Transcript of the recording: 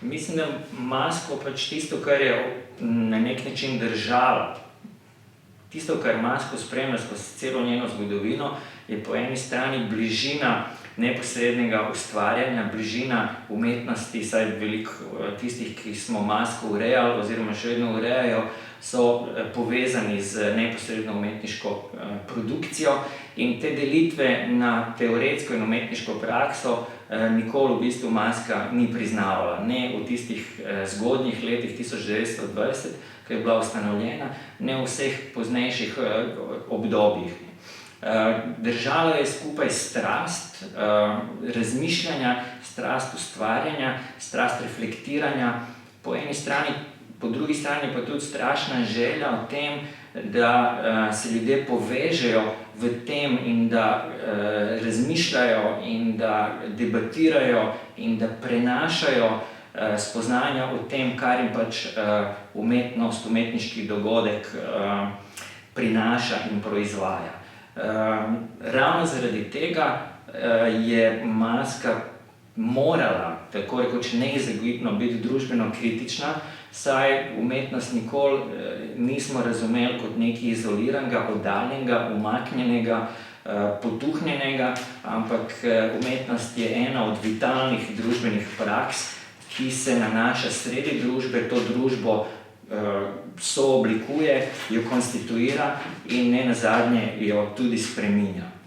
Mislim, da masko pač tisto, kar je na nek način držalo, tisto, kar masko spremlja skozi celo njeno zgodovino, je po eni strani bližina neposrednega ustvarjanja, bližina umetnosti, saj veliko tistih, ki smo masko urejali oziroma še vedno urejajo, so povezani z neposredno umetniško produkcijo in te delitve na teoretsko in umetniško prakso nikoli v bistvu maska ni priznavala. Ne v tistih zgodnjih letih 1920, ko je bila ustanovljena, ne v vseh poznejših obdobjih. Držalo je skupaj strast razmišljanja, strast ustvarjanja, strast reflektiranja, po eni strani, po drugi strani pa tudi strašna želja o tem, da se ljudje povežejo v tem in da razmišljajo in da debatirajo in da prenašajo spoznanja o tem, kar jim pač umetnost, umetniški dogodek prinaša in proizvaja. Ravno zaradi tega je maska morala tako rekoč neizogibno biti družbeno kritična, saj umetnost nikoli nismo razumeli kot nekaj izoliranega, oddaljenega, umaknjenega, potuhnjenega, ampak umetnost je ena od vitalnih družbenih praks, ki se nanaša sredi družbe, to družbo sooblikuje, jo konstituira in nenazadnje jo tudi spreminja.